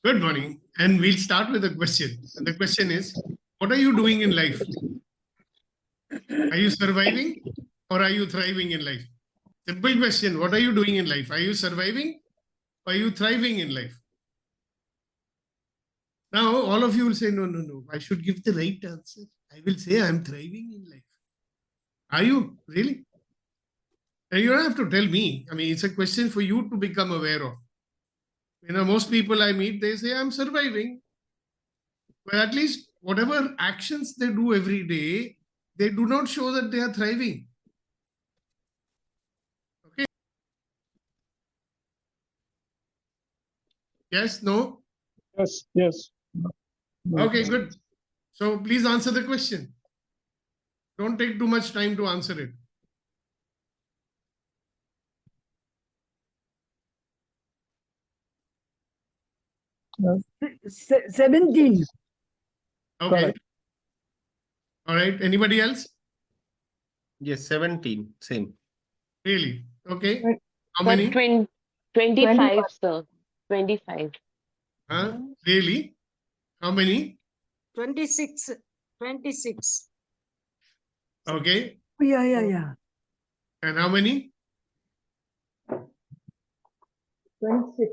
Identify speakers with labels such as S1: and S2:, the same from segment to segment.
S1: Good morning. And we'll start with a question. And the question is, what are you doing in life? Are you surviving or are you thriving in life? Simple question. What are you doing in life? Are you surviving or are you thriving in life? Now, all of you will say, no, no, no. I should give the right answer. I will say I'm thriving in life. Are you really? And you don't have to tell me. I mean, it's a question for you to become aware of. Most people I meet, they say, I'm surviving. Well, at least whatever actions they do every day, they do not show that they are thriving. Okay. Yes, no?
S2: Yes, yes.
S1: Okay, good. So please answer the question. Don't take too much time to answer it.
S2: Yes.
S3: 17.
S1: Okay.
S2: Correct.
S1: All right. Anybody else?
S4: Yes, 17. Same.
S1: Really? Okay.
S3: Right.
S1: How
S5: Sir,
S1: many?
S5: 25, sir. 25.
S1: Huh? Really? How many?
S6: 26. 26.
S1: Okay.
S3: Yeah.
S1: And how many?
S7: 26.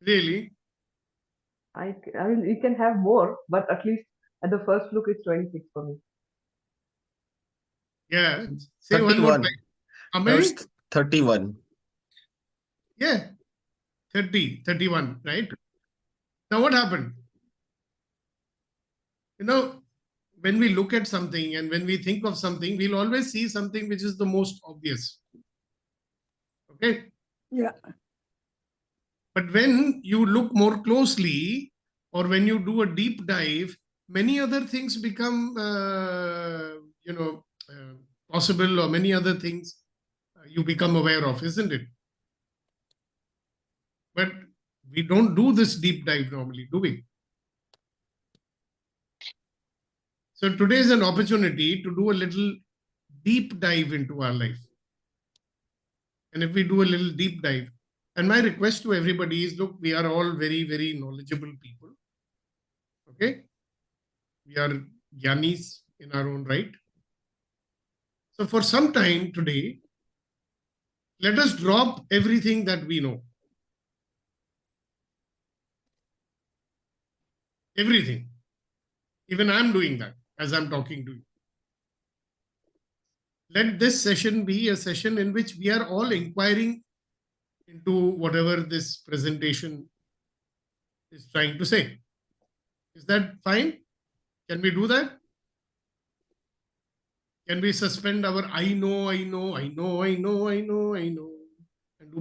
S1: Really?
S7: I mean, you can have more, but at least at the first look, it's 26 for me.
S1: Yeah. Say one more
S4: 31.
S1: time. How many?
S4: First, 31.
S1: Yeah. 30, 31, right? Now what happened? When we look at something and when we think of something, we'll always see something which is the most obvious. Okay?
S3: Yeah.
S1: But when you look more closely or when you do a deep dive, many other things become, possible, or many other things you become aware of, isn't it? But we don't do this deep dive normally, do we? So today is an opportunity to do a little deep dive into our life. And if we do a little deep dive, and my request to everybody is, look, we are all very, very knowledgeable people. Okay? We are Gyanis in our own right. So for some time today, let us drop everything that we know. Everything. Even I'm doing that as I'm talking to you. Let this session be a session in which we are all inquiring into whatever this presentation is trying to say. Is that fine? Can we do that? Can we suspend our I know, and do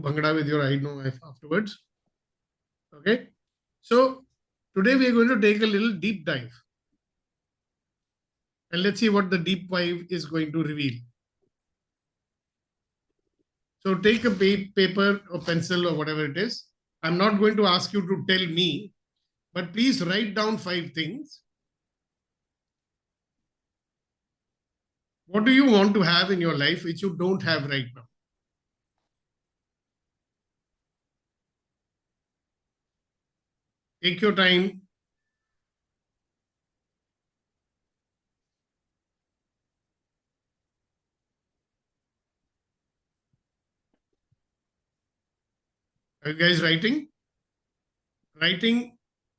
S1: bhangra with your I know afterwards? Okay. So today we are going to take a little deep dive. And let's see what the deep dive is going to reveal. So take a paper or pencil or whatever it is. I'm not going to ask you to tell me, but please write down 5 things. What do you want to have in your life which you don't have right now? Take your time. Are you guys writing? Writing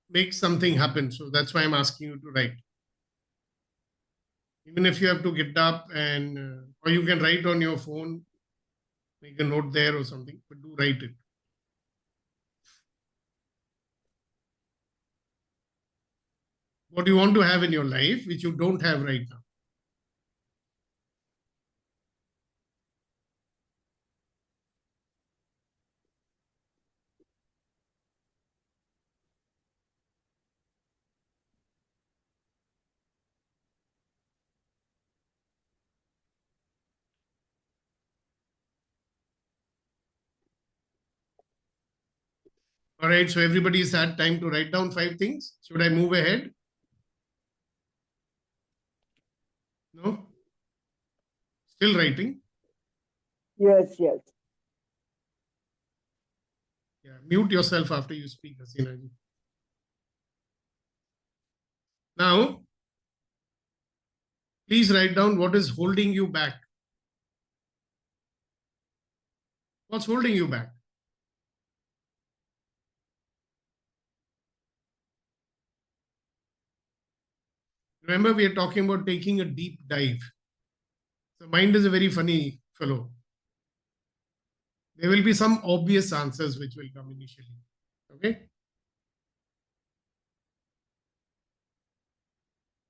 S1: makes something happen. So that's why I'm asking you to write. Even if you have to get up or you can write on your phone, make a note there or something, but do write it. What do you want to have in your life which you don't have right now? All right, so everybody's had time to write down 5 things. Should I move ahead? No? Still writing?
S3: Yes.
S1: Yeah. Yeah, mute yourself after you speak, Hasina ji. Now, please write down what is holding you back. What's holding you back? Remember, we are talking about taking a deep dive. The mind is a very funny fellow. There will be some obvious answers which will come initially. Okay?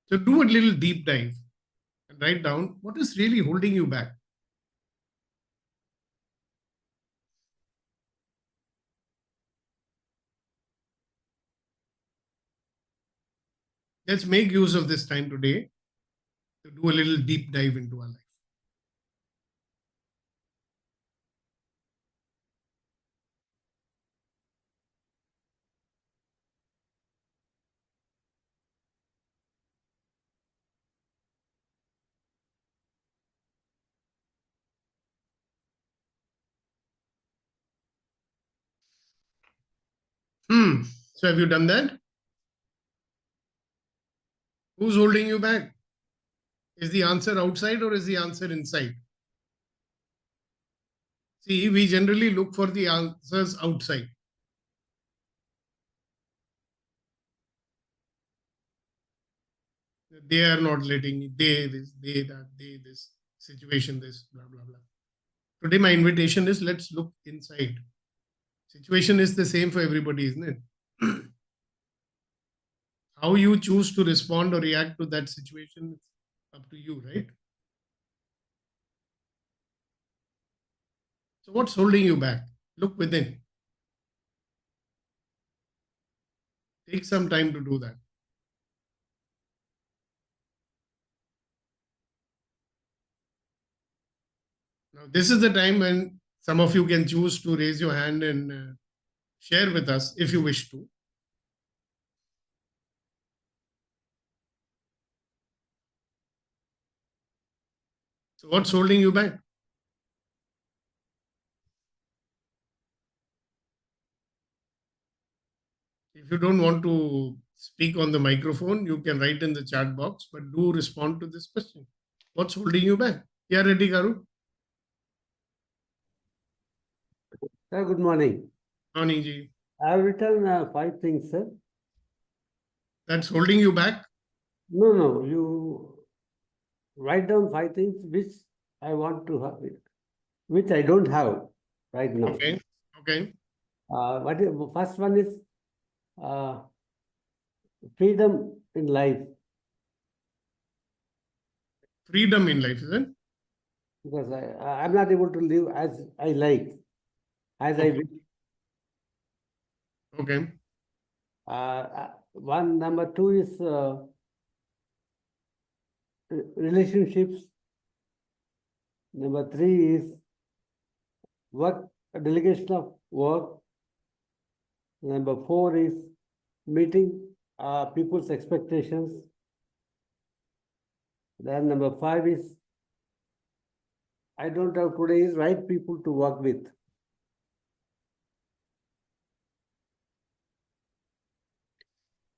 S1: So do a little deep dive and write down what is really holding you back. Let's make use of this time today to do a little deep dive into our life. So have you done that? Who's holding you back? Is the answer outside or is the answer inside? See, we generally look for the answers outside. They are not letting me, they this, they that, they this, situation this, blah, blah, blah. Today, my invitation is let's look inside. Situation is the same for everybody, isn't it? How you choose to respond or react to that situation is up to you, right? So what's holding you back? Look within. Take some time to do that. Now, this is the time when some of you can choose to raise your hand and share with us if you wish to. So what's holding you back? If you don't want to speak on the microphone, you can write in the chat box, but do respond to this question. What's holding you back? Yeah, Reddy Garu.
S8: Sir, good morning.
S1: Morning, Ji.
S8: I have written 5 things, sir.
S1: That's holding you back?
S8: No, you write down 5 things which I want to have, which I don't have right now.
S1: Okay. Okay.
S8: First one is freedom in life,
S1: Freedom in life, is it?
S8: because I'm not able to live as I like, as I
S1: Okay.
S8: wish.
S1: Okay.
S8: Number 2 is relationships. Number 3 is delegation of work. Number 4 is meeting people's expectations. Then number 5 is I don't have today is right people to work with.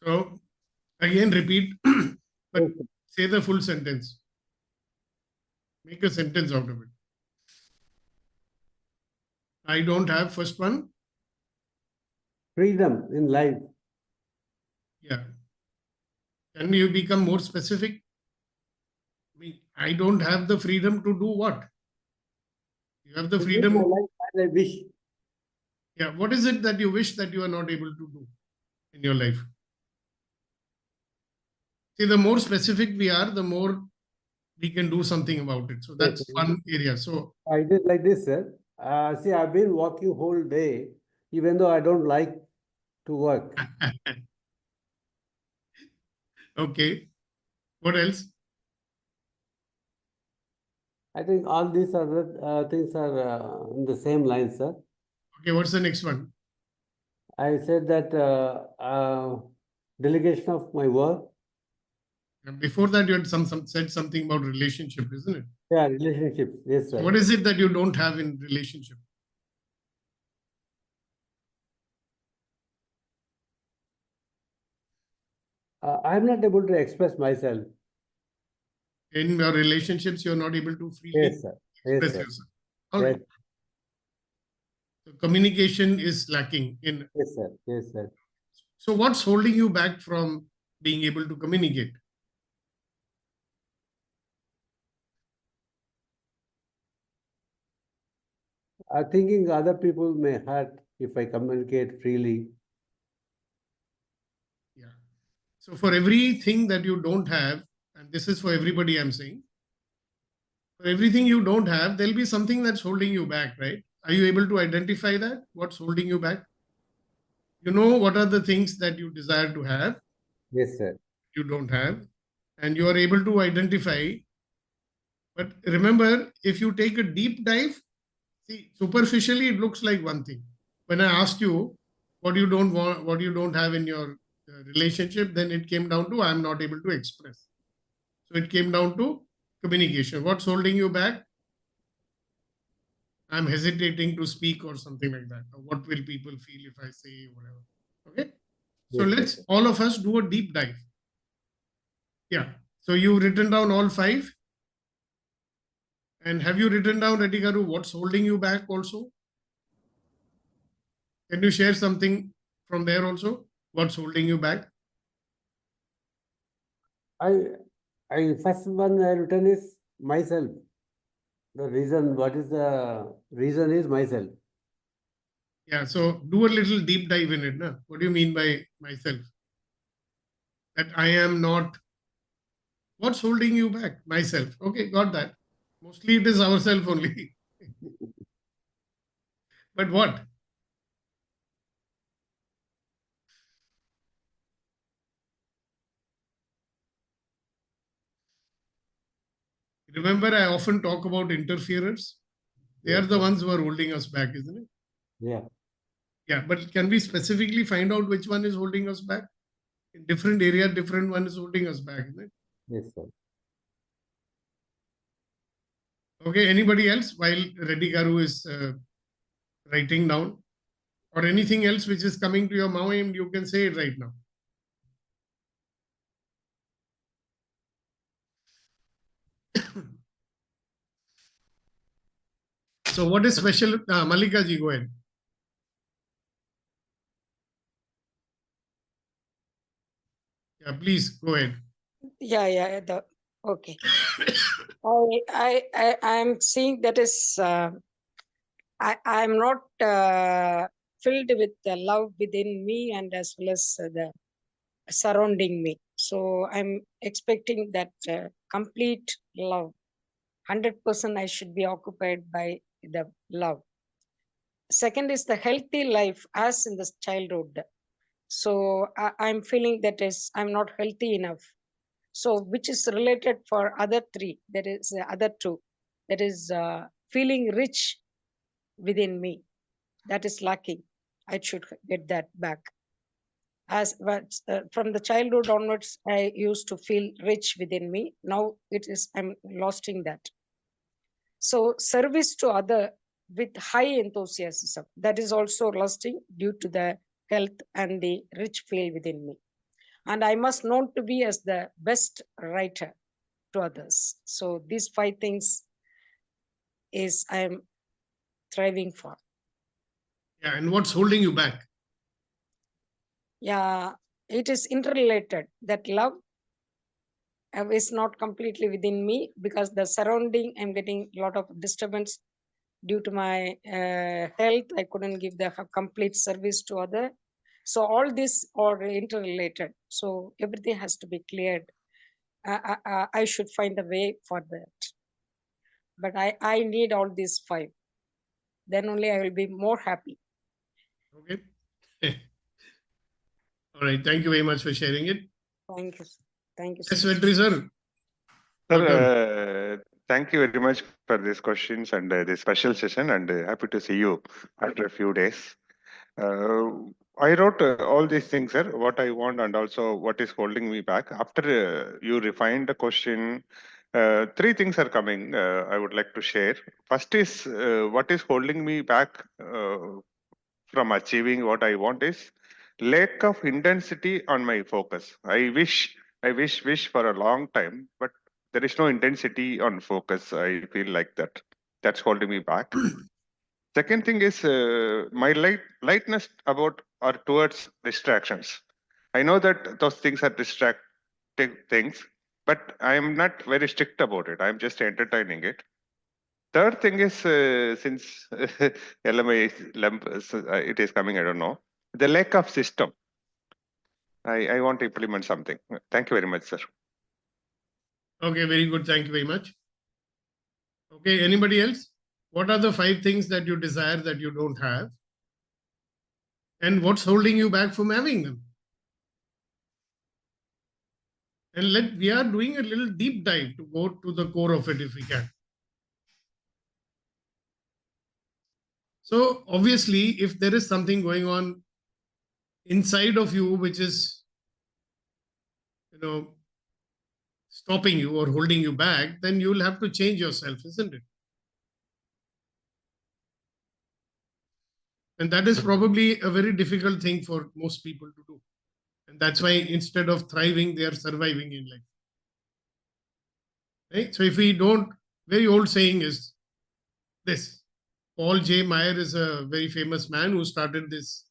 S1: So again, repeat, but
S8: Okay.
S1: say the full sentence. Make a sentence out of it. I don't have first one.
S8: Freedom in life.
S1: Yeah. Can you become more specific? I don't have the freedom to do what? You have the
S8: To live
S1: freedom.
S8: my life as I wish.
S1: Yeah. What is it that you wish that you are not able to do in your life? See, the more specific we are, the more we can do something about it. So that's
S8: Yes.
S1: one area. So
S8: I did like this, sir. See, I've been working whole day, even though I don't like to work.
S1: okay. What else?
S8: I think all these other things are in the same line, sir.
S1: Okay, what's the next one?
S8: I said that delegation of my work.
S1: And before that, you had said something about relationship, isn't it?
S8: Yeah, relationships. Yes, sir.
S1: So what is it that you don't have in relationship?
S8: I'm not able to express myself.
S1: In your relationships, you're not able to freely
S8: Yes, sir. Yes,
S1: express
S8: sir.
S1: yourself. All
S8: Yes,
S1: right. So communication is lacking in.
S8: yes, sir. Yes, sir.
S1: So what's holding you back from being able to communicate?
S8: I'm thinking other people may hurt if I communicate freely.
S1: Yeah. So for everything that you don't have, and this is for everybody I'm saying, for everything you don't have, there'll be something that's holding you back, right? Are you able to identify that? What's holding you back? You know what are the things that you desire to have,
S8: Yes, sir.
S1: you don't have, and you are able to identify. But remember, if you take a deep dive, see, superficially it looks like one thing. When I asked you what you don't want, what you don't have in your relationship, then it came down to I'm not able to express. So it came down to communication. What's holding you back? I'm hesitating to speak or something like that. Or what will people feel if I say whatever? Okay. So
S8: Yes,
S1: let's
S8: sir.
S1: all of us do a deep dive. Yeah. So you've written down all 5. And have you written down, Radhikaru, what's holding you back also? Can you share something from there also? What's holding you back?
S8: I first one I written is myself. The reason, what is the reason is myself.
S1: Yeah. So do a little deep dive in it. Na? What do you mean by myself? That I am not. What's holding you back? Myself. Okay, got that. Mostly it is ourself only. But what? Remember, I often talk about interferers. They are
S8: Yes,
S1: the
S8: sir.
S1: ones who are holding us back, isn't it?
S8: Yeah.
S1: Yeah, but can we specifically find out which one is holding us back? In different area, different one is holding us back, isn't it?
S8: Yes, sir.
S1: Okay, anybody else while Reddy Garu is writing down? Or anything else which is coming to your mind, you can say it right now. So what is special? Malika ji, go ahead. Yeah, please go ahead.
S6: Yeah, okay. I'm seeing that is, I'm not filled with the love within me and as well as the surrounding me. So I'm expecting that complete love. 100% I should be occupied by the love. Second is the healthy life as in the childhood. So I'm feeling that is I'm not healthy enough. So which is related for other 3, that is the other 2, that is feeling rich within me. That is lacking. I should get that back. As but from the childhood onwards, I used to feel rich within me. Now it is I'm losing that. So service to other with high enthusiasm, that is also lusting due to the health and the rich feel within me. And I must known to be as the best writer to others. So these 5 things is I'm thriving for.
S1: Yeah, and what's holding you back?
S6: Yeah, it is interrelated. That love is not completely within me because the surrounding, I'm getting a lot of disturbance due to my health. I couldn't give the complete service to other. So all this are interrelated. So everything has to be cleared. I should find a way for that. But I need all these 5. Then only I will be more happy.
S1: Okay. All right. Thank you very much for sharing it.
S6: Thank you. Thank you.
S1: Yes,
S6: So much.
S1: Vetri sir. Your turn.
S9: Sir, thank you very much for these questions and this special session, and happy to see you after a few days. I wrote all these things, sir, what I want and also what is holding me back. After you refined the question, 3 things are coming I would like to share. First is what is holding me back from achieving what I want is lack of intensity on my focus. I wish for a long time, but there is no intensity on focus. I feel like that. That's holding me back. Second thing is my lightness about or towards distractions. I know that those things are distracting things, but I am not very strict about it. I'm just entertaining it. Third thing is since LMI it is coming, I don't know, the lack of system. I want to implement something. Thank you very much, sir.
S1: Okay, very good. Thank you very much. Okay, anybody else? What are the 5 things that you desire that you don't have? And what's holding you back from having them? And we are doing a little deep dive to go to the core of it if we can. So obviously, if there is something going on inside of you which is, stopping you or holding you back, then you'll have to change yourself, isn't it? And that is probably a very difficult thing for most people to do. And that's why instead of thriving, they are surviving in life. Right? So if we don't, very old saying is this. Paul J. Meyer is a very famous man who started this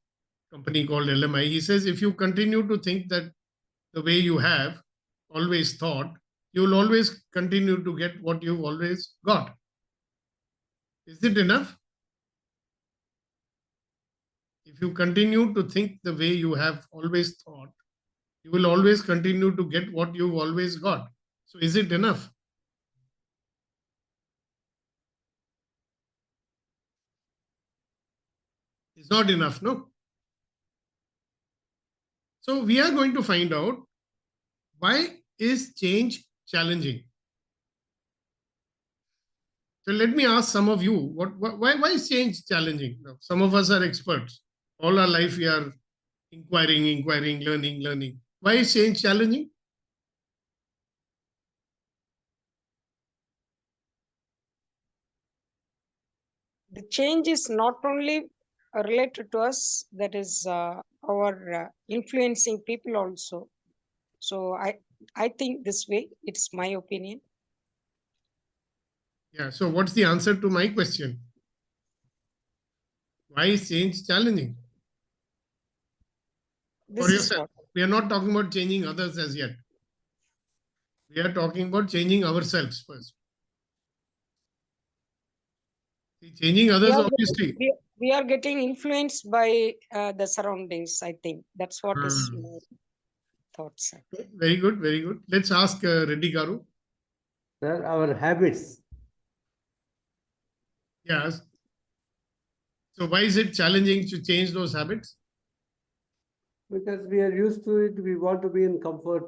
S1: company called LMI. He says, if you continue to think that the way you have always thought, you will always continue to get what you've always got. Is it enough? If you continue to think the way you have always thought, you will always continue to get what you've always got. So is it enough? It's not enough, no? So we are going to find out why is change challenging. So let me ask some of you, why is change challenging? Some of us are experts. All our life we are inquiring, learning. Why is change challenging?
S6: The change is not only related to us, that is our influencing people also. So I think this way, it's my opinion.
S1: Yeah, so what's the answer to my question? Why is change challenging?
S6: This
S1: For
S6: is
S1: yourself.
S6: what.
S1: We are not talking about changing others as yet. We are talking about changing ourselves first. See, changing others, obviously.
S6: We are getting influenced by the surroundings, I think. That's what is my thoughts.
S1: Very good, very good. Let's ask Reddy Garu.
S8: Sir, our habits.
S1: Yes. So why is it challenging to change those habits?
S8: Because we are used to it, we want to be in comfort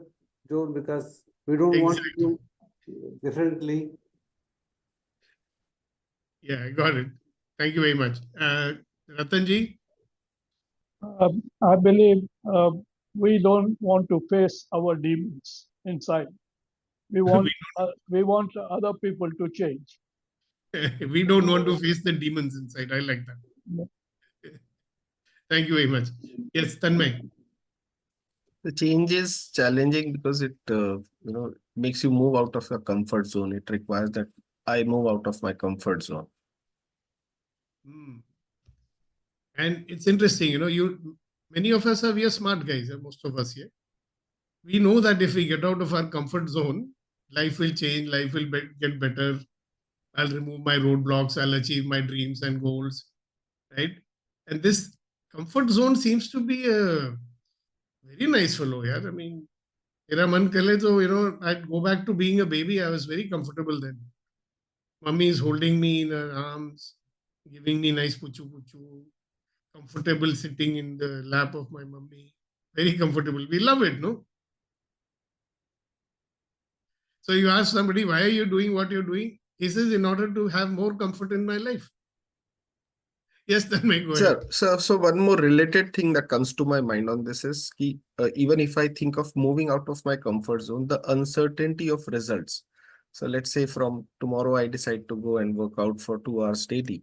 S8: zone because we don't want to do differently.
S1: Yeah, I got it. Thank you very much. Ratanji?
S2: I believe we don't want to face our demons inside. We want other people to change.
S1: We don't want to face the demons inside. I like that.
S2: Yeah.
S1: Thank you very much. Yes, Tanmay.
S4: The change is challenging because it makes you move out of your comfort zone. It requires that I move out of my comfort zone.
S1: And it's interesting, many of us we are smart guys, most of us here. We know that if we get out of our comfort zone, life will change, life will get better. I'll remove my roadblocks, I'll achieve my dreams and goals, right? And this comfort zone seems to be a very nice fellow, yeah. I mean, mera man kale to, I'd go back to being a baby. I was very comfortable then. Mummy is holding me in her arms, giving me nice puchu puchu, comfortable sitting in the lap of my mummy. Very comfortable. We love it, no? So you ask somebody, why are you doing what you're doing? He says, in order to have more comfort in my life. Yes, then may go ahead.
S4: So one more related thing that comes to my mind on this is even if I think of moving out of my comfort zone, the uncertainty of results. So let's say from tomorrow I decide to go and work out for 2 hours daily.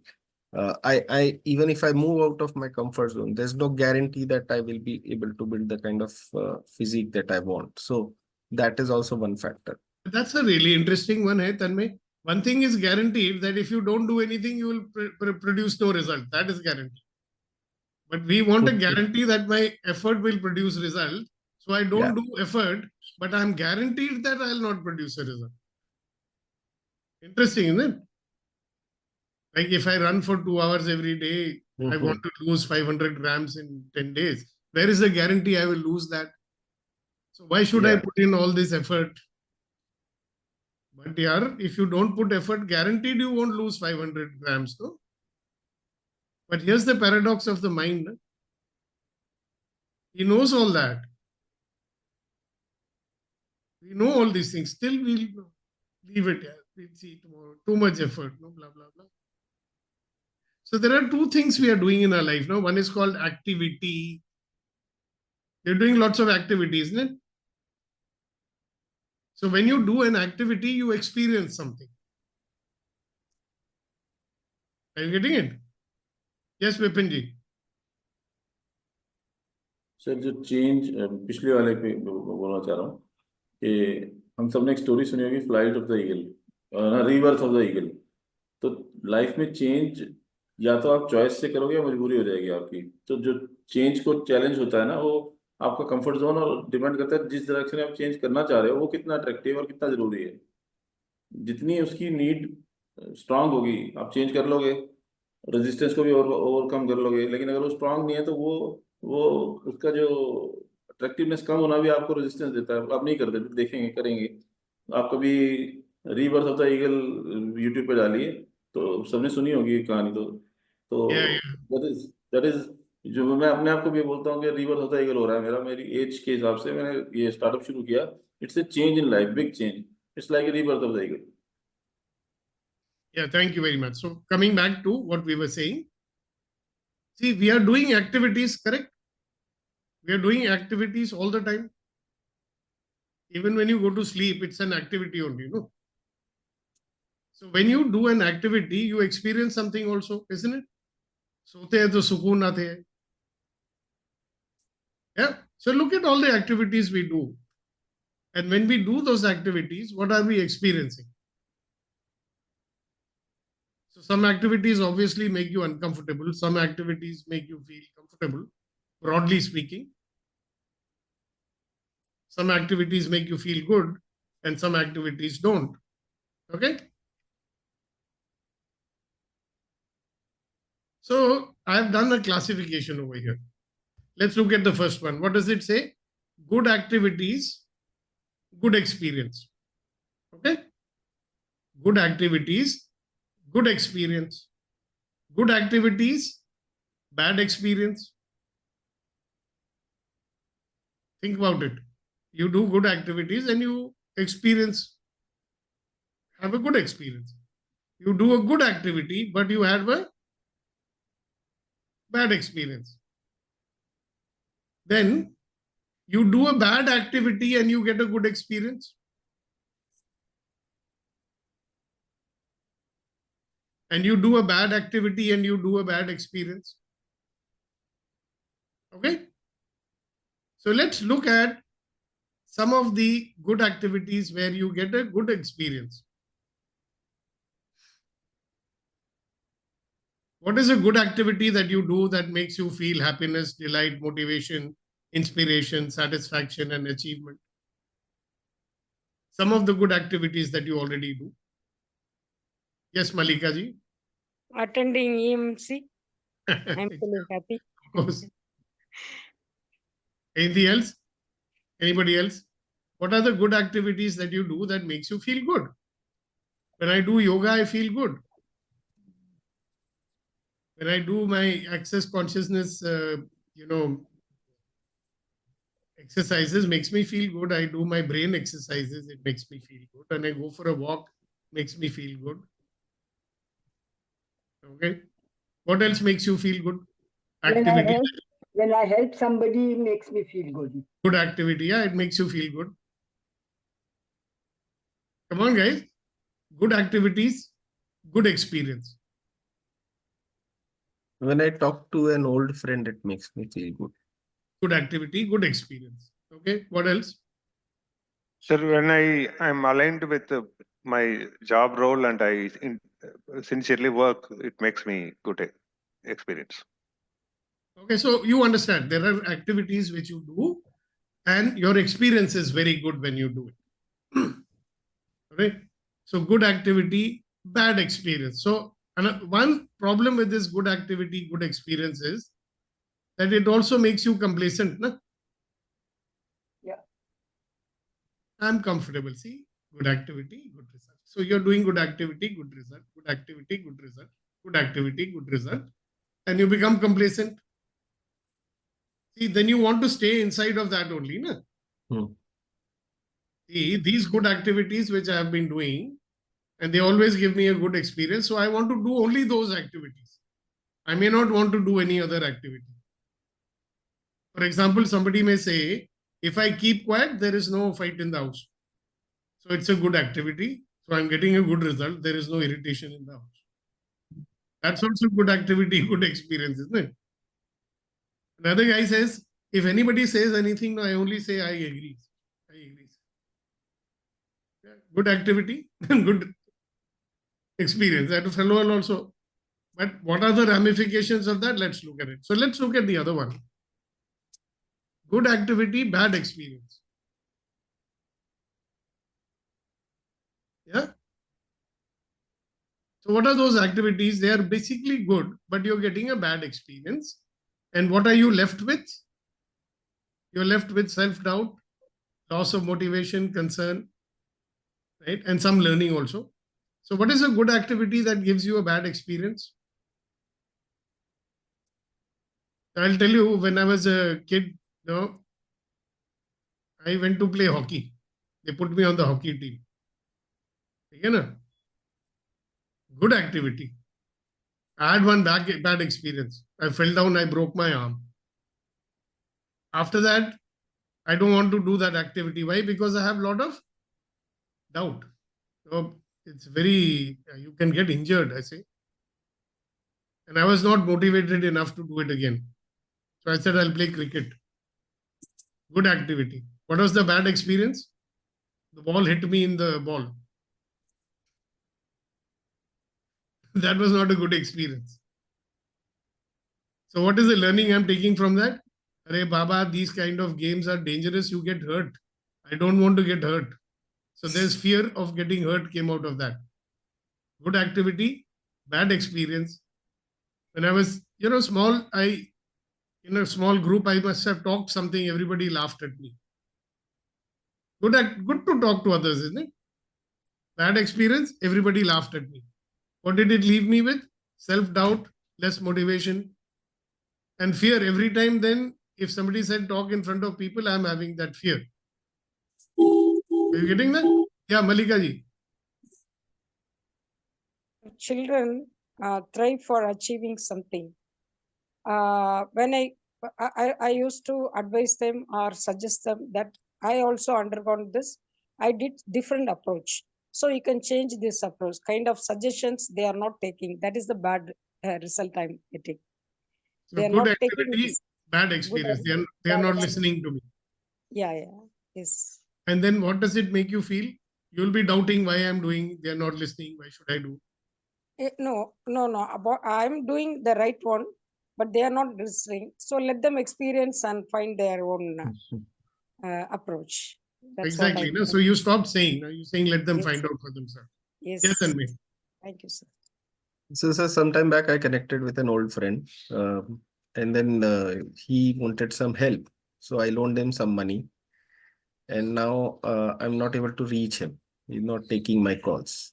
S4: I even if I move out of my comfort zone, there's no guarantee that I will be able to build the kind of physique that I want. So that is also one factor.
S1: That's a really interesting one, hey, Tanmay. One thing is guaranteed, that if you don't do anything, you will produce no result. That is guaranteed. But we want a guarantee that my effort will produce result. So I don't do effort, but I'm guaranteed that I'll not produce a result. Interesting, isn't it? Like if I run for 2 hours every day, I want to lose 500 grams in 10 days. Where is the guarantee I will lose that? So why should I put in all this effort? But yeah, if you don't put effort, guaranteed you won't lose 500 grams. No? But here's the paradox of the mind. He knows all that. We know all these things. Still we'll leave it. Yeah. We'll see tomorrow. Too much effort. No, blah, blah, blah. So there are two things we are doing in our life. No? One is called activity. You're doing lots of activities, isn't it? So when you do an activity, you experience something. Are you getting it? Yes, Vipin ji.
S10: Sir जो change पिछले वाले पे बोलना चाह रहा हूँ कि हम सबने एक स्टोरी सुनी होगी फ्लाइट ऑफ द ईगल ना रीबर्थ ऑफ द ईगल तो लाइफ में चेंज या तो आप चॉइस से करोगे या मजबूरी हो जाएगी आपकी तो जो चेंज को चैलेंज होता है ना वो आपका कंफर्ट जोन और डिपेंड करता है जिस डायरेक्शन में आप चेंज करना चाह रहे हो वो कितना अट्रैक्टिव और कितना जरूरी है जितनी उसकी नीड स्ट्रांग होगी आप चेंज कर लोगे रेजिस्टेंस को भी ओवरकम कर लोगे लेकिन अगर वो स्ट्रांग नहीं है तो वो उसका जो अट्रैक्टिवनेस कम होना भी आपको रेजिस्टेंस देता है आप नहीं करते देखेंगे करेंगे आप कभी rebirth of the eagle YouTube पे डालिए तो सबने सुनी होगी ये कहानी तो दैट इज जो मैं अपने आप को भी बोलता हूँ कि रीबर्थ ऑफ द ईगल हो रहा है मेरा मेरी एज के हिसाब से मैंने ये स्टार्टअप शुरू किया it's a change in life big change it's like a rebirth of the eagle
S1: Yeah, thank you very much. So coming back to what we were saying, see, we are doing activities, correct? We are doing activities all the time. Even when you go to sleep, it's an activity only, no? So when you do an activity, you experience something also, isn't it? Sote hai to sukoon aate hai. Yeah. So look at all the activities we do. And when we do those activities, what are we experiencing? So some activities obviously make you uncomfortable. Some activities make you feel comfortable, broadly speaking. Some activities make you feel good and some activities don't. Okay? So I've done a classification over here. Let's look at the first one. What does it say? Good activities, good experience. Okay? Good activities, good experience. Good activities, bad experience. Think about it. You do good activities and you have a good experience. You do a good activity, but you have a bad experience. Then you do a bad activity and you get a good experience. And you do a bad activity and you do a bad experience. Okay? So let's look at some of the good activities where you get a good experience. What is a good activity that you do that makes you feel happiness, delight, motivation, inspiration, satisfaction, and achievement? Some of the good activities that you already do. Yes, Malika ji.
S6: Attending EMC. I'm feeling happy.
S1: Of course. Anything else? Anybody else? What are the good activities that you do that makes you feel good? When I do yoga, I feel good. When I do my access consciousness, exercises, makes me feel good. I do my brain exercises, it makes me feel good. And I go for a walk, makes me feel good. Okay. What else makes you feel good? Activity.
S3: When I help somebody, it makes me feel good.
S1: Good activity, yeah, it makes you feel good. Come on, guys. Good activities, good experience.
S4: When I talk to an old friend, it makes me feel good.
S1: Good activity, good experience. Okay, what else?
S9: Sir, when I'm aligned with my job role and sincerely work, it makes me good experience.
S1: Okay, so you understand there are activities which you do and your experience is very good when you do it. Right? So good activity, bad experience. So one problem with this good activity, good experience is that it also makes you complacent. Na?
S3: Yeah.
S1: I'm comfortable. See, good activity, good result. So you're doing good activity, good result, good activity, good result, good activity, good result, and you become complacent. See, then you want to stay inside of that only. Na? See, these good activities which I have been doing, and they always give me a good experience. So I want to do only those activities. I may not want to do any other activity. For example, somebody may say, if I keep quiet, there is no fight in the house. So it's a good activity. So I'm getting a good result. There is no irritation in the house. That's also good activity, good experience, isn't it? Another guy says, if anybody says anything, no, I only say I agree. I agree. Yeah, good activity and good experience. That fellow will also. But what are the ramifications of that? Let's look at it. So let's look at the other one. Good activity, bad experience. Yeah. So what are those activities? They are basically good, but you're getting a bad experience. And what are you left with? You're left with self-doubt, loss of motivation, concern, right? And some learning also. So what is a good activity that gives you a bad experience? I'll tell you, when I was a kid, I went to play hockey. They put me on the hockey team. Okay, good activity. I had one bad experience. I fell down, I broke my arm. After that, I don't want to do that activity. Why? Because I have a lot of doubt. So it's very, you can get injured, I say. And I was not motivated enough to do it again. So I said, I'll play cricket. Good activity. What was the bad experience? The ball hit me in the ball. That was not a good experience. So what is the learning I'm taking from that? Arey Baba, these kind of games are dangerous. You get hurt. I don't want to get hurt. So there's fear of getting hurt came out of that. Good activity, bad experience. When I was, small, in a small group, I must have talked something. Everybody laughed at me. Good to talk to others, isn't it? Bad experience, everybody laughed at me. What did it leave me with? Self-doubt, less motivation, and fear. Every time then, if somebody said talk in front of people, I'm having that fear. Are you getting that? Yeah, Malika ji.
S6: Children thrive for achieving something. When I used to advise them or suggest them that I also undergone this, I did different approach. So you can change this approach. Kind of suggestions they are not taking. That is the bad result I'm getting.
S1: So
S6: they are
S1: good
S6: not
S1: activity,
S6: taking this.
S1: bad experience. They are not listening to me.
S6: Yeah, yes.
S1: And then what does it make you feel? You'll be doubting why I'm doing. They are not listening. Why should I do?
S6: No. I'm doing the right one, but they are not listening. So let them experience and find their own approach. That's
S1: exactly. No? So you stop saying. You're saying let them find out for themselves.
S6: Yes.
S1: Yes, and me.
S6: Thank you, sir.
S4: So, some time back, I connected with an old friend, and then he wanted some help. So I loaned him some money, and now I'm not able to reach him. He's not taking my calls.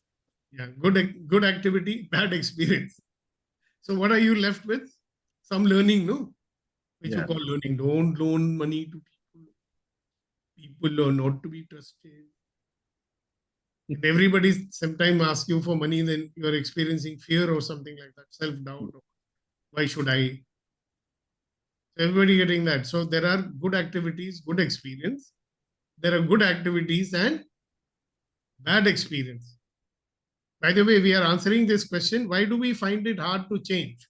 S1: Yeah, good activity, bad experience. So what are you left with? Some learning, no? Which you call learning. Don't loan money to people. People are not to be trusted. If everybody sometimes asks you for money, then you are experiencing fear or something like that, self-doubt. Why should I? So everybody getting that. So there are good activities, good experience. There are good activities and bad experience. By the way, we are answering this question. Why do we find it hard to change?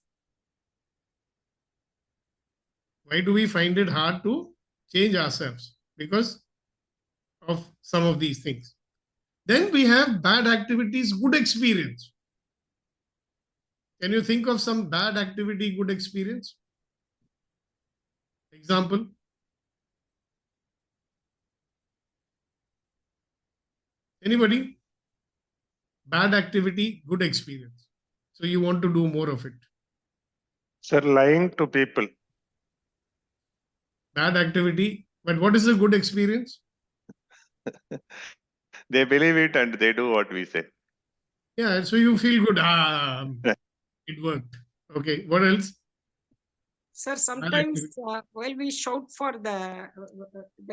S1: Why do we find it hard to change ourselves? Because of some of these things. Then we have bad activities, good experience. Can you think of some bad activity, good experience? Example? Anybody? Bad activity, good experience. So you want to do more of it.
S9: Sir, lying to people.
S1: Bad activity, but what is a good experience?
S9: They believe it and they do what we say.
S1: Yeah, so you feel good. It worked. Okay, what else?
S6: Sir, sometimes while we shout for there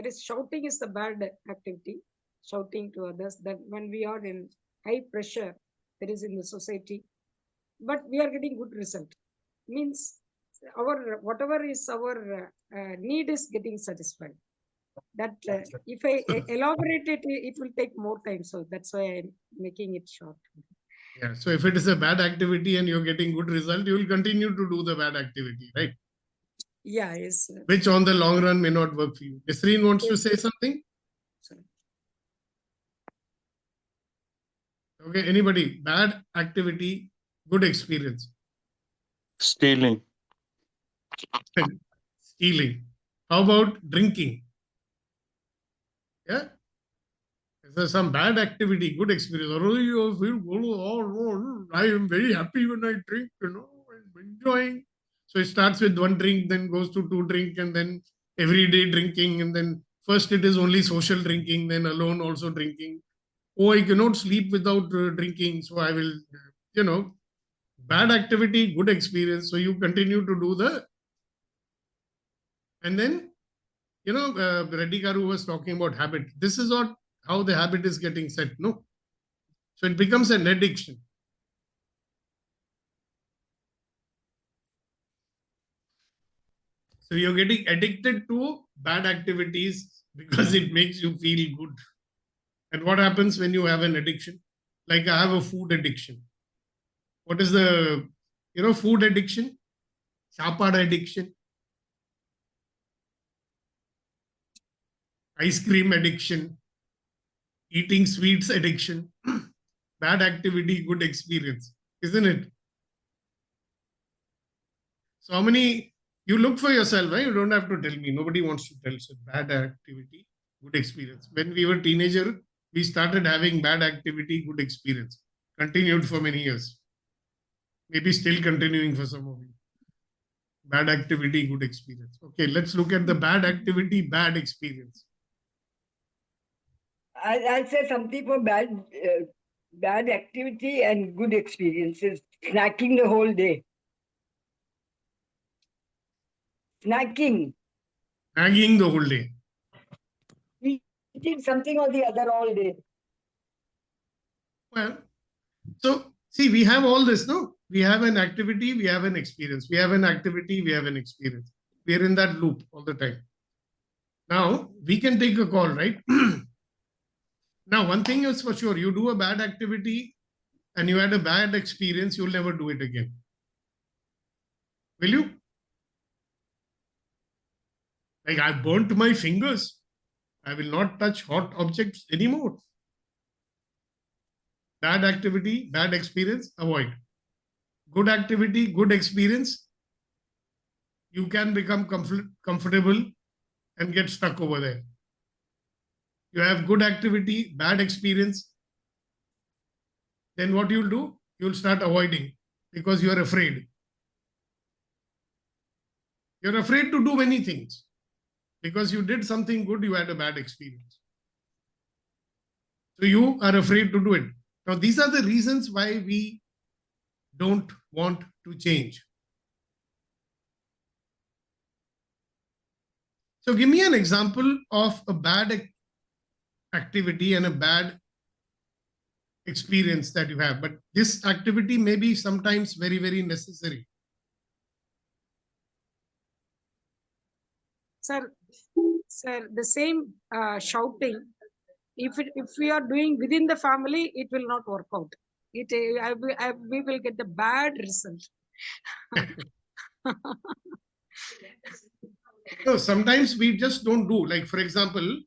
S6: is shouting is the bad activity, shouting to others, that when we are in high pressure, there is in the society, but we are getting good result. Means our whatever is our need is getting satisfied. That if I elaborate it, it will take more time. So that's why I'm making it short.
S1: Yeah, so if it is a bad activity and you're getting good result, you will continue to do the bad activity, right?
S6: Yeah, yes.
S1: Which on the long run may not work for you. Nisreen wants to say something?
S6: Sorry.
S1: Okay, anybody? Bad activity, good experience.
S9: Stealing.
S1: Stealing. How about drinking? Yeah. There's some bad activity, good experience. Oh, you feel good. Oh, I am very happy when I drink, I'm enjoying. So it starts with one drink, then goes to two drink, and then everyday drinking, and then first it is only social drinking, then alone also drinking. Oh, I cannot sleep without drinking, so I will, bad activity, good experience. So you continue to do and then, Reddy Garu was talking about habit. This is not how the habit is getting set, no? So it becomes an addiction. So you're getting addicted to bad activities because it makes you feel good. And what happens when you have an addiction? Like I have a food addiction. What is the, food addiction? Chapad addiction. Ice cream addiction. Eating sweets addiction. Bad activity, good experience. Isn't it? So how many, you look for yourself, right? You don't have to tell me. Nobody wants to tell. So bad activity, good experience. When we were teenager, we started having bad activity, good experience. Continued for many years. Maybe still continuing for some of you. Bad activity, good experience. Okay, let's look at the bad activity, bad experience.
S3: I'll say something for bad activity and good experiences. Snacking the whole day. Snacking.
S1: Nagging the whole day.
S3: Eating something or the other all day.
S1: Well, so see, we have all this, no? We have an activity, we have an experience. We have an activity, we have an experience. We are in that loop all the time. Now, we can take a call, right? Now, one thing is for sure, you do a bad activity and you had a bad experience, you'll never do it again. Will you? Like, I burnt my fingers. I will not touch hot objects anymore. Bad activity, bad experience, avoid. Good activity, good experience, you can become comfortable and get stuck over there. You have good activity, bad experience, then what you'll do? You'll start avoiding because you're afraid. You're afraid to do many things because you did something good, you had a bad experience. So you are afraid to do it. Now, these are the reasons why we don't want to change. So give me an example of a bad activity and a bad experience that you have. But this activity may be sometimes very, very necessary.
S6: Sir, the same shouting, if we are doing within the family, it will not work out. We will get the bad result.
S1: No, sometimes we just don't do. Like, for example,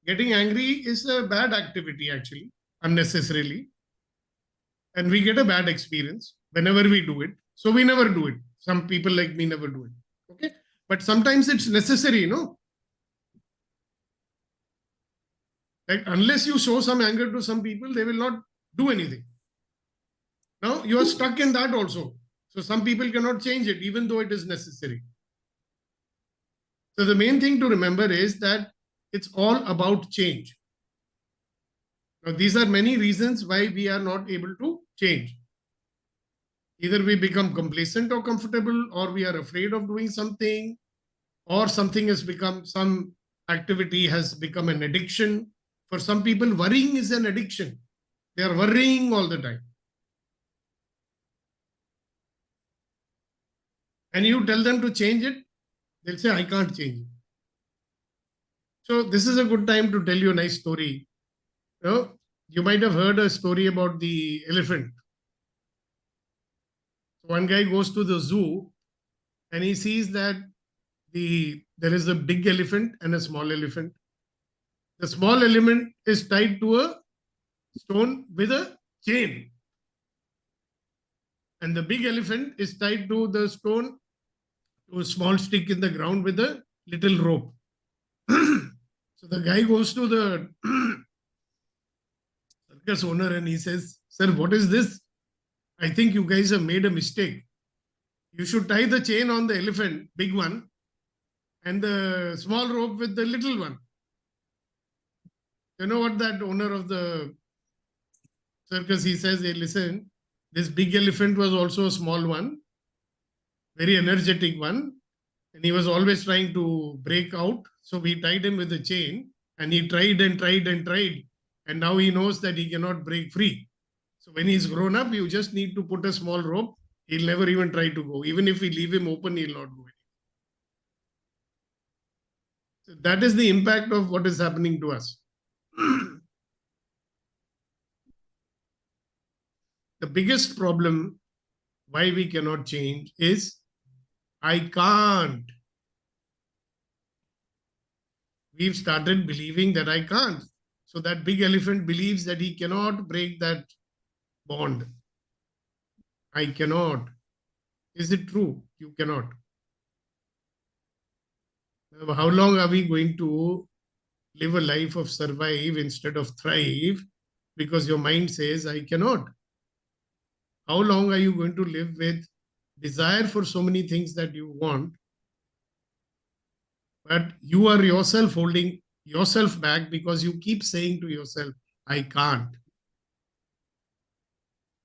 S1: getting angry is a bad activity, actually, unnecessarily. And we get a bad experience whenever we do it. So we never do it. Some people like me never do it. Okay. But sometimes it's necessary, Like, unless you show some anger to some people, they will not do anything. Now, you are stuck in that also. So some people cannot change it, even though it is necessary. So the main thing to remember is that it's all about change. Now, these are many reasons why we are not able to change. Either we become complacent or comfortable, or we are afraid of doing something, or something has become, some activity has become an addiction. For some people, worrying is an addiction. They are worrying all the time. And you tell them to change it, they'll say, I can't change it. So this is a good time to tell you a nice story. You might have heard a story about the elephant. So one guy goes to the zoo and he sees that there is a big elephant and a small elephant. The small elephant is tied to a stone with a chain. And the big elephant is tied to the stone, to a small stick in the ground with a little rope. So the guy goes to the circus owner and he says, Sir, what is this? I think you guys have made a mistake. You should tie the chain on the elephant, big one, and the small rope with the little one. You know what that owner of the circus, he says, hey, listen, this big elephant was also a small one, very energetic one, and he was always trying to break out. So we tied him with a chain, and he tried and tried and tried, and now he knows that he cannot break free. So when he's grown up, you just need to put a small rope. He'll never even try to go. Even if we leave him open, he'll not go. So that is the impact of what is happening to us. The biggest problem why we cannot change is I can't. We've started believing that I can't. So that big elephant believes that he cannot break that bond. I cannot. Is it true? You cannot. How long are we going to live a life of survive instead of thrive because your mind says, I cannot? How long are you going to live with desire for so many things that you want, but you are yourself holding yourself back because you keep saying to yourself, I can't.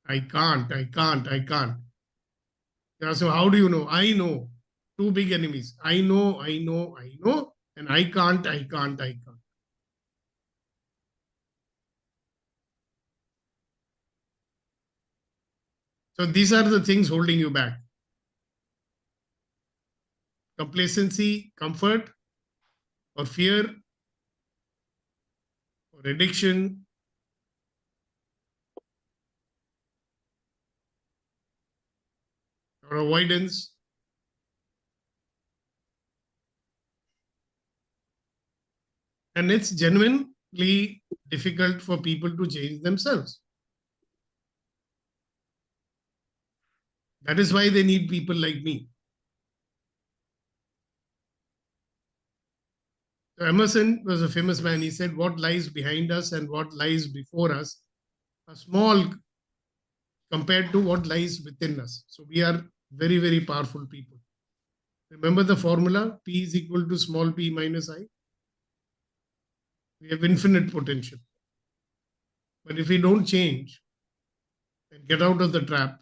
S1: I can't, I can't, I can't. So how do you know? I know. Two big enemies. I know, I know, I know, and I can't, I can't, I can't. So these are the things holding you back. Complacency, comfort, or fear, or addiction, or avoidance. And it's genuinely difficult for people to change themselves. That is why they need people like me. So Emerson was a famous man. He said, what lies behind us and what lies before us are small compared to what lies within us. So we are very, very powerful people. Remember the formula, P is equal to small p minus I. We have infinite potential. But if we don't change and get out of the trap,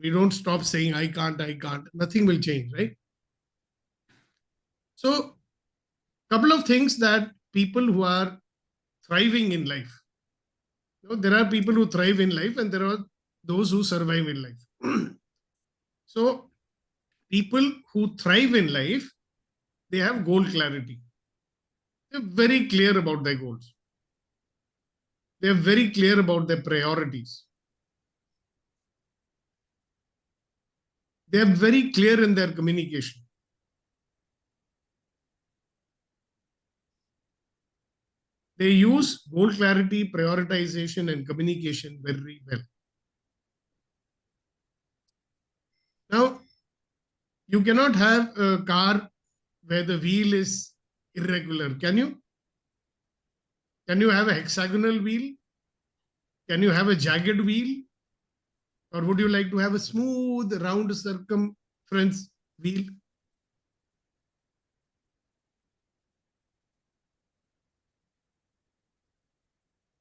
S1: we don't stop saying, I can't, nothing will change, right? So, couple of things that people who are thriving in life. There are people who thrive in life and there are those who survive in life. So, people who thrive in life, they have goal clarity. They're very clear about their goals. They're very clear about their priorities. They're very clear in their communication. They use goal clarity, prioritization, and communication very well. Now, you cannot have a car where the wheel is irregular. Can you? Can you have a hexagonal wheel? Can you have a jagged wheel? Or would you like to have a smooth, round circumference wheel?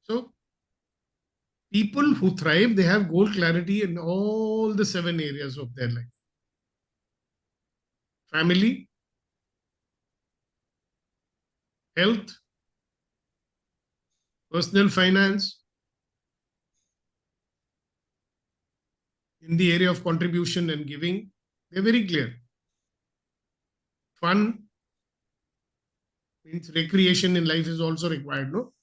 S1: So, people who thrive, they have goal clarity in all the 7 areas of their life. Family, health, personal finance, in the area of contribution and giving, they're very clear. Fun means recreation in life is also required, no?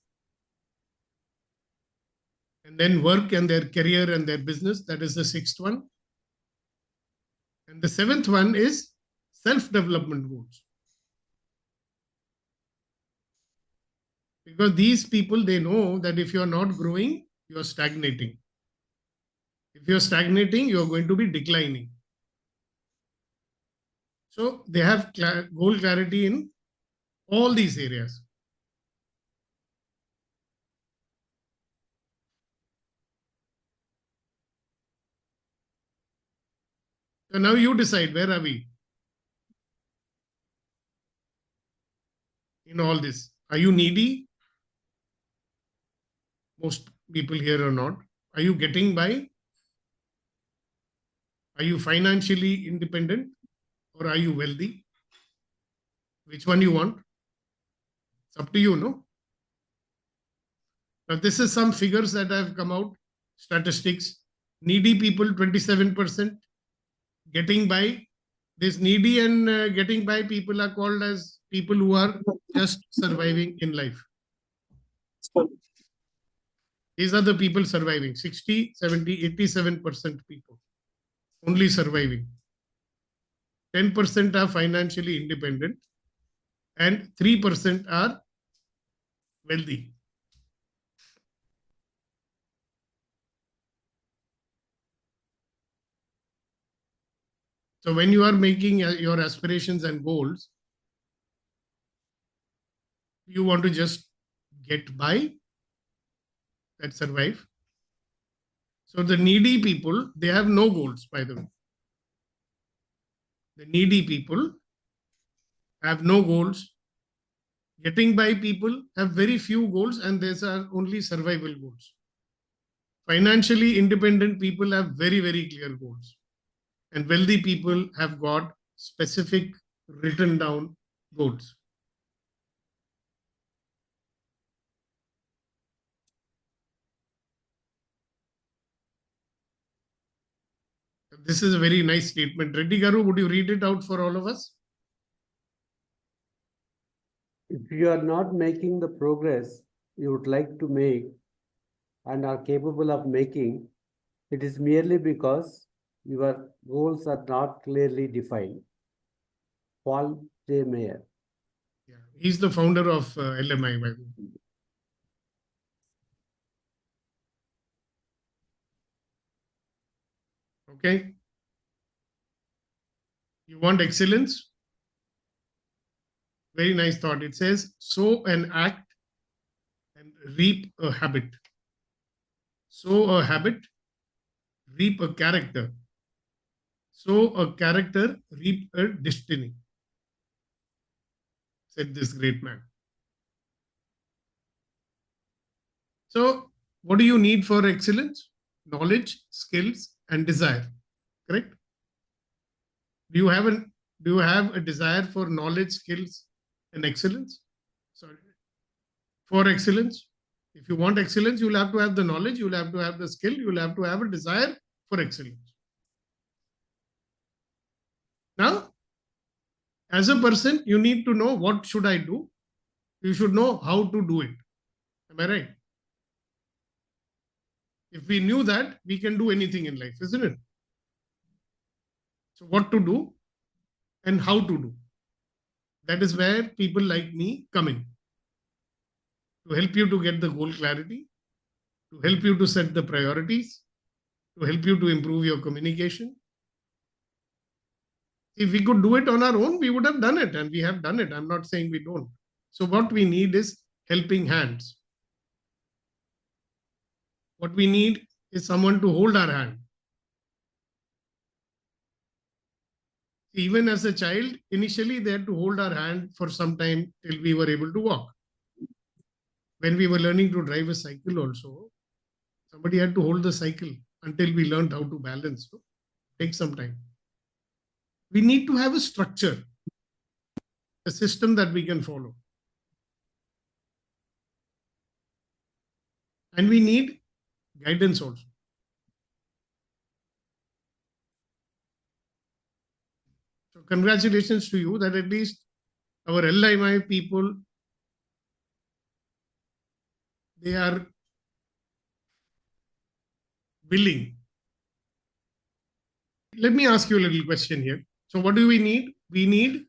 S1: And then work and their career and their business, that is the 6th one. And the 7th one is self-development goals. Because these people, they know that if you're not growing, you're stagnating. If you're stagnating, you're going to be declining. So they have goal clarity in all these areas. So now you decide, where are we in all this? Are you needy? Most people here are not. Are you getting by? Are you financially independent? Or are you wealthy? Which one you want? It's up to you, no? Now, this is some figures that have come out, statistics. Needy people, 27%. Getting by. This needy and getting by people are called as people who are just surviving in life. These are the people surviving. 60, 70, 87% people only surviving. 10% are financially independent and 3% are wealthy. So when you are making your aspirations and goals, you want to just get by, that survive. So the needy people, they have no goals, by the way. The needy people have no goals. Getting by people have very few goals, and these are only survival goals. Financially independent people have very, very clear goals. And wealthy people have got specific written down goals. This is a very nice statement. Reddy Garu, would you read it out for all of us?
S8: If you are not making the progress you would like to make and are capable of making, it is merely because your goals are not clearly defined. Paul J. Mayer.
S1: Yeah, he's the founder of LMI, by the way. Okay. You want excellence? Very nice thought. It says, sow an act and reap a habit. Sow a habit, reap a character. Sow a character, reap a destiny, said this great man. So, what do you need for excellence? Knowledge, skills, and desire. Correct? Do you have a desire for knowledge, skills, and excellence? Sorry. For excellence. If you want excellence, you will have to have the knowledge, you will have to have the skill, you will have to have a desire for excellence. Now, as a person, you need to know what should I do. You should know how to do it. Am I right? If we knew that, we can do anything in life, isn't it? So what to do and how to do. That is where people like me come in. to help you to get the goal clarity, to help you to set the priorities, to help you to improve your communication. If we could do it on our own, we would have done it, and we have done it. I'm not saying we don't. So what we need is helping hands. What we need is someone to hold our hand. Even as a child, initially they had to hold our hand for some time till we were able to walk. When we were learning to drive a cycle also, somebody had to hold the cycle until we learned how to balance. So it takes some time. We need to have a structure, a system that we can follow. And we need guidance also. So congratulations to you that at least our LIMI people, they are willing. Let me ask you a little question here. So what do we need? We need,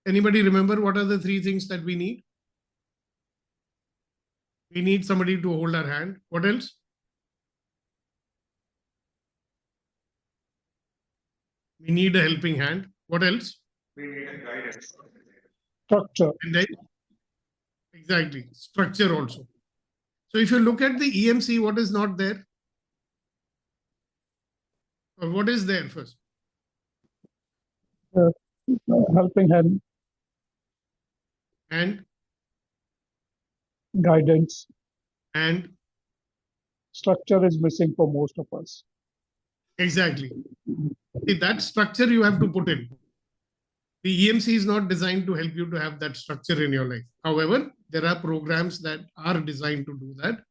S1: anybody remember what are the three things that we need? We need somebody to hold our hand. What else? We need a helping hand. What else?
S9: We need a guidance.
S2: Structure.
S1: And then, exactly, structure also. So if you look at the EMC, what is not there? Or what is there first?
S2: Helping hand,
S1: And
S2: guidance.
S1: and
S2: Structure is missing for most of us.
S1: exactly. See, that structure you have to put in. The EMC is not designed to help you to have that structure in your life. However, there are programs that are designed to do that.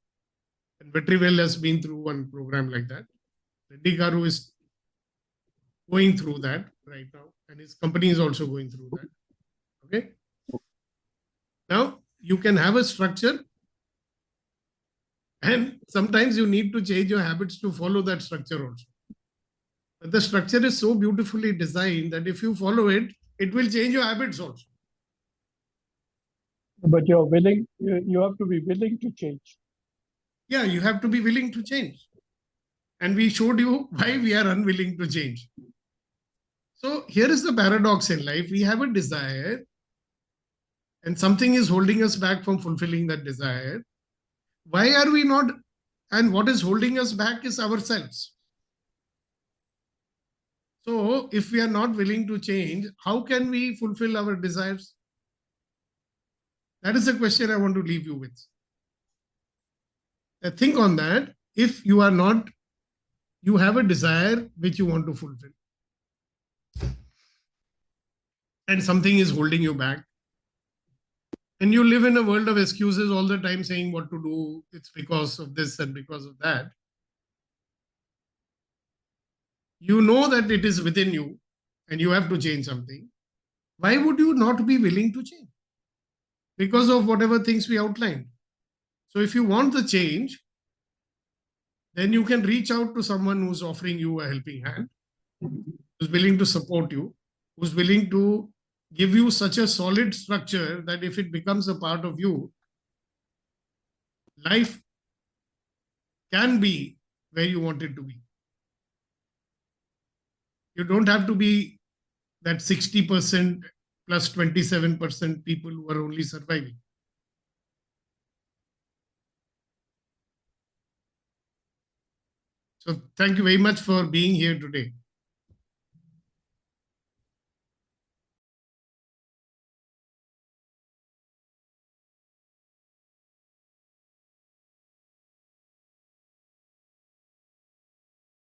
S1: And Vetrivel has been through one program like that. Reddy Garu is going through that right now, and his company is also going through that. Okay. Now you can have a structure, and sometimes you need to change your habits to follow that structure also. But the structure is so beautifully designed that if you follow it, it will change your habits also.
S2: But you're willing, you have to be willing to change.
S1: Yeah, you have to be willing to change. And we showed you why we are unwilling to change. So here is the paradox in life. We have a desire, and something is holding us back from fulfilling that desire. Why are we not? And what is holding us back is ourselves. So if we are not willing to change, how can we fulfill our desires? That is the question I want to leave you with. Think on that. If you are not, you have a desire which you want to fulfill, and something is holding you back, and you live in a world of excuses all the time saying what to do, it's because of this and because of that. You know that it is within you and you have to change something. Why would you not be willing to change? Because of whatever things we outlined. So if you want the change, then you can reach out to someone who's offering you a helping hand, who's willing to support you, who's willing to give you such a solid structure that if it becomes a part of you, life can be where you want it to be. You don't have to be that 60% plus 27% people who are only surviving. So thank you very much for being here today.